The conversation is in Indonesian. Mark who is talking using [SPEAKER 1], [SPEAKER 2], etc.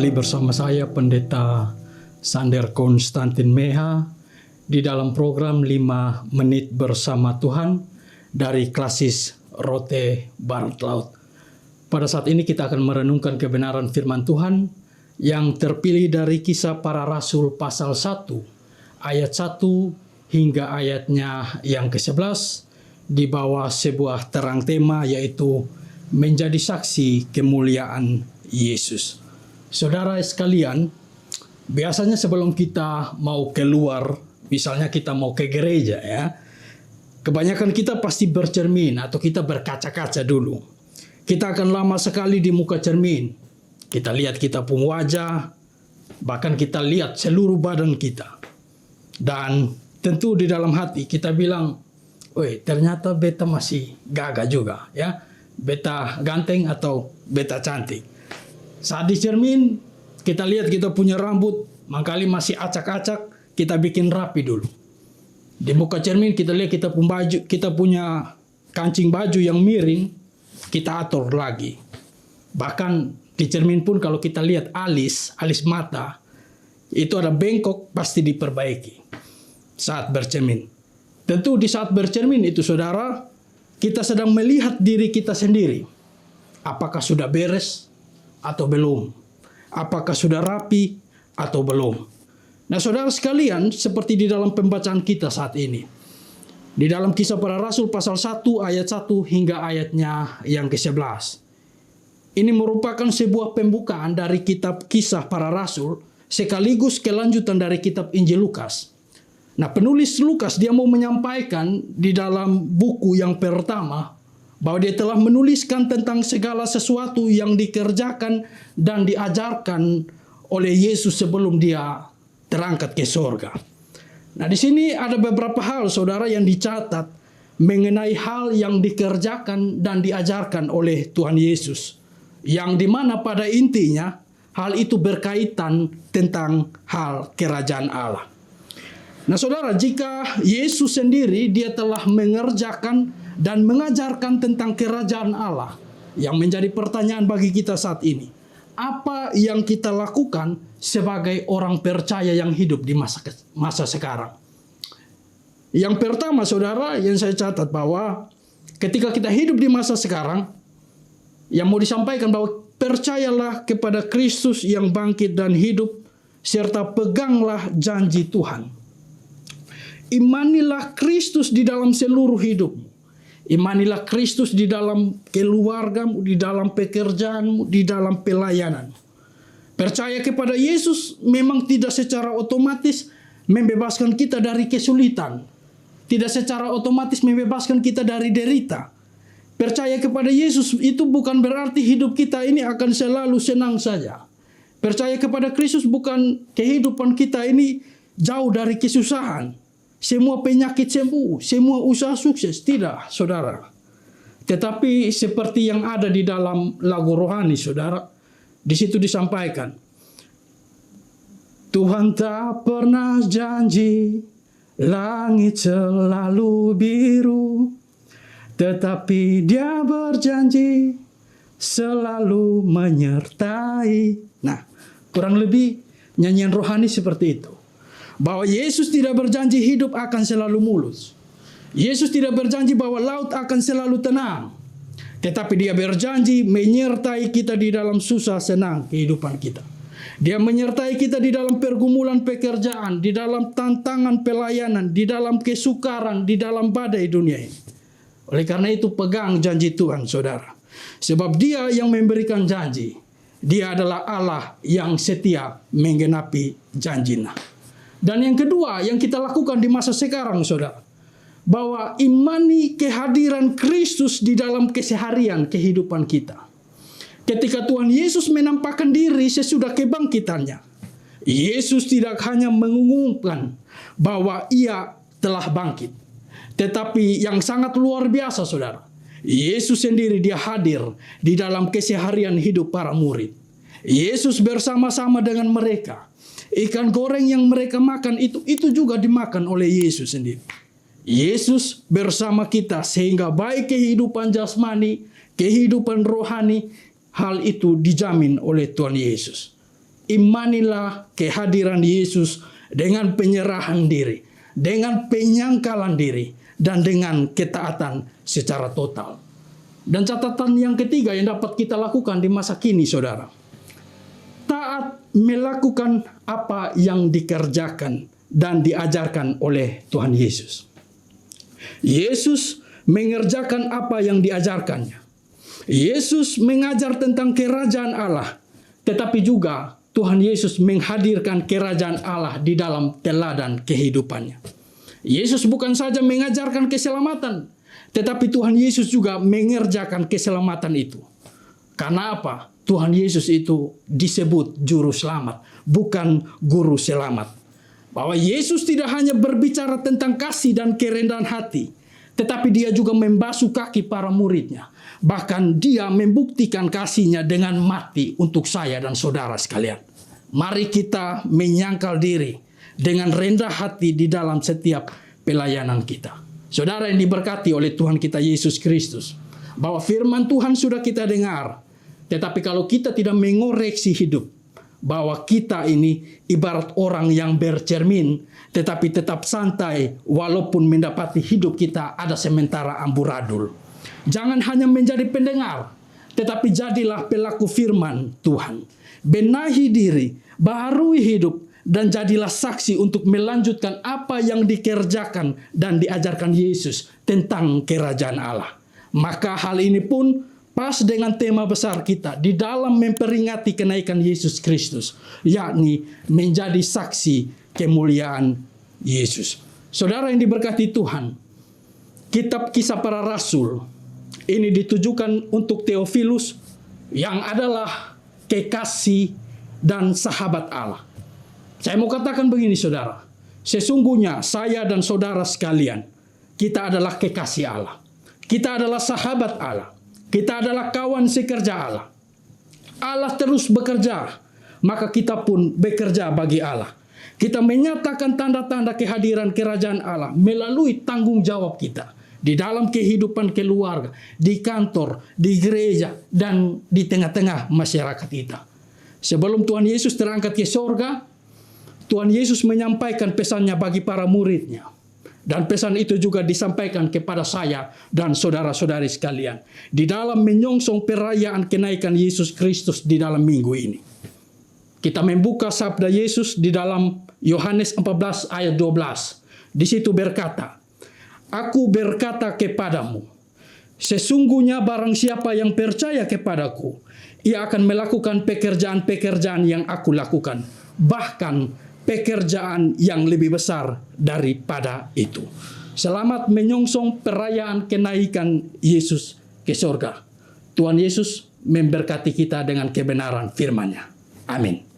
[SPEAKER 1] kembali bersama saya Pendeta Sander Konstantin Meha di dalam program 5 Menit Bersama Tuhan dari Klasis Rote Barat Laut. Pada saat ini kita akan merenungkan kebenaran firman Tuhan yang terpilih dari Kisah Para Rasul pasal 1 ayat 1 hingga ayatnya yang ke-11 di bawah sebuah terang tema yaitu menjadi saksi kemuliaan Yesus. Saudara sekalian, biasanya sebelum kita mau keluar, misalnya kita mau ke gereja ya, kebanyakan kita pasti bercermin atau kita berkaca-kaca dulu. Kita akan lama sekali di muka cermin. Kita lihat kita pun wajah, bahkan kita lihat seluruh badan kita. Dan tentu di dalam hati kita bilang, "Woi, ternyata beta masih gagah juga ya. Beta ganteng atau beta cantik." Saat di cermin, kita lihat kita punya rambut, mangkali masih acak-acak, kita bikin rapi dulu. Di muka cermin kita lihat kita punya kancing baju yang miring, kita atur lagi. Bahkan di cermin pun kalau kita lihat alis mata, itu ada bengkok, pasti diperbaiki saat bercermin. Tentu di saat bercermin itu saudara, kita sedang melihat diri kita sendiri. Apakah sudah beres atau belum? Apakah sudah rapi atau belum? Nah saudara sekalian, seperti di dalam pembacaan kita saat ini. Di dalam Kisah Para Rasul pasal 1 ayat 1 hingga ayatnya yang ke-11. Ini merupakan sebuah pembukaan dari kitab Kisah Para Rasul sekaligus kelanjutan dari kitab Injil Lukas. Nah penulis Lukas dia mau menyampaikan di dalam buku yang pertama bahwa dia telah menuliskan tentang segala sesuatu yang dikerjakan dan diajarkan oleh Yesus sebelum dia terangkat ke surga. Nah di sini ada beberapa hal saudara yang dicatat mengenai hal yang dikerjakan dan diajarkan oleh Tuhan Yesus. Yang dimana pada intinya hal itu berkaitan tentang hal kerajaan Allah. Nah saudara, jika Yesus sendiri dia telah mengerjakan dan mengajarkan tentang kerajaan Allah, yang menjadi pertanyaan bagi kita saat ini, apa yang kita lakukan sebagai orang percaya yang hidup di masa sekarang? Yang pertama saudara, yang saya catat bahwa ketika kita hidup di masa sekarang, yang mau disampaikan bahwa percayalah kepada Kristus yang bangkit dan hidup, serta peganglah janji Tuhan. Imanilah Kristus di dalam seluruh hidupmu. Imanilah Kristus di dalam keluargamu, di dalam pekerjaanmu, di dalam pelayananmu. Percaya kepada Yesus memang tidak secara otomatis membebaskan kita dari kesulitan. Tidak secara otomatis membebaskan kita dari derita. Percaya kepada Yesus itu bukan berarti hidup kita ini akan selalu senang saja. Percaya kepada Kristus bukan kehidupan kita ini jauh dari kesusahan. Semua penyakit sembuh, semua usaha sukses. Tidak, saudara. Tetapi seperti yang ada di dalam lagu rohani, saudara. Di situ disampaikan. Tuhan tak pernah janji langit selalu biru. Tetapi Dia berjanji selalu menyertai. Nah, kurang lebih nyanyian rohani seperti itu. Bahwa Yesus tidak berjanji hidup akan selalu mulus. Yesus tidak berjanji bahwa laut akan selalu tenang. Tetapi Dia berjanji menyertai kita di dalam susah senang kehidupan kita. Dia menyertai kita di dalam pergumulan pekerjaan, di dalam tantangan pelayanan, di dalam kesukaran, di dalam badai dunia ini. Oleh karena itu pegang janji Tuhan saudara. Sebab Dia yang memberikan janji. Dia adalah Allah yang setia menggenapi janjinya. Dan yang kedua yang kita lakukan di masa sekarang saudara, bahwa imani kehadiran Kristus di dalam keseharian kehidupan kita. Ketika Tuhan Yesus menampakkan diri sesudah kebangkitannya, Yesus tidak hanya mengumumkan bahwa Ia telah bangkit, tetapi yang sangat luar biasa saudara, Yesus sendiri Dia hadir di dalam keseharian hidup para murid. Yesus bersama-sama dengan mereka. Ikan goreng yang mereka makan itu juga dimakan oleh Yesus sendiri. Yesus bersama kita sehingga baik kehidupan jasmani, kehidupan rohani, hal itu dijamin oleh Tuhan Yesus. imanilah kehadiran Yesus dengan penyerahan diri, dengan penyangkalan diri, dan dengan ketaatan secara total. Dan catatan yang ketiga yang dapat kita lakukan di masa kini, saudara. Taat melakukan apa yang dikerjakan dan diajarkan oleh Tuhan Yesus. Yesus mengerjakan apa yang diajarkannya. Yesus mengajar tentang kerajaan Allah, tetapi juga Tuhan Yesus menghadirkan kerajaan Allah di dalam teladan kehidupannya. Yesus bukan saja mengajarkan keselamatan, tetapi Tuhan Yesus juga mengerjakan keselamatan itu. Karena apa? Tuhan Yesus itu disebut juru selamat, bukan guru selamat. Bahwa Yesus tidak hanya berbicara tentang kasih dan kerendahan hati, tetapi dia juga membasuh kaki para muridnya. Bahkan dia membuktikan kasihnya dengan mati untuk saya dan saudara sekalian. Mari kita menyangkal diri dengan rendah hati di dalam setiap pelayanan kita. Saudara yang diberkati oleh Tuhan kita Yesus Kristus, bahwa firman Tuhan sudah kita dengar, tetapi kalau kita tidak mengoreksi hidup, bahwa kita ini ibarat orang yang bercermin, tetapi tetap santai walaupun mendapati hidup kita ada sementara amburadul. Jangan hanya menjadi pendengar, tetapi jadilah pelaku firman Tuhan. Benahi diri, baharui hidup, dan jadilah saksi untuk melanjutkan apa yang dikerjakan dan diajarkan Yesus tentang kerajaan Allah. Maka hal ini pun pas dengan tema besar kita di dalam memperingati kenaikan Yesus Kristus, yakni menjadi saksi kemuliaan Yesus. Saudara yang diberkati Tuhan, kitab Kisah Para Rasul ini ditujukan untuk Theophilus yang adalah kekasih dan sahabat Allah. Saya mau katakan begini, saudara. Sesungguhnya saya dan saudara sekalian, kita adalah kekasih Allah. Kita adalah sahabat Allah. Kita adalah kawan sekerja Allah. Allah terus bekerja, maka kita pun bekerja bagi Allah. Kita menyatakan tanda-tanda kehadiran kerajaan Allah melalui tanggung jawab kita di dalam kehidupan keluarga, di kantor, di gereja, dan di tengah-tengah masyarakat kita. Sebelum Tuhan Yesus terangkat ke sorga, Tuhan Yesus menyampaikan pesannya bagi para muridnya. Dan pesan itu juga disampaikan kepada saya dan saudara-saudari sekalian di dalam menyongsong perayaan kenaikan Yesus Kristus di dalam minggu ini. Kita membuka sabda Yesus di dalam Yohanes 14 ayat 12. Di situ berkata, "Aku berkata kepadamu, sesungguhnya barang siapa yang percaya kepadaku, ia akan melakukan pekerjaan-pekerjaan yang aku lakukan, bahkan pekerjaan yang lebih besar daripada itu." Selamat menyongsong perayaan kenaikan Yesus ke surga. Tuhan Yesus memberkati kita dengan kebenaran firman-Nya. Amin.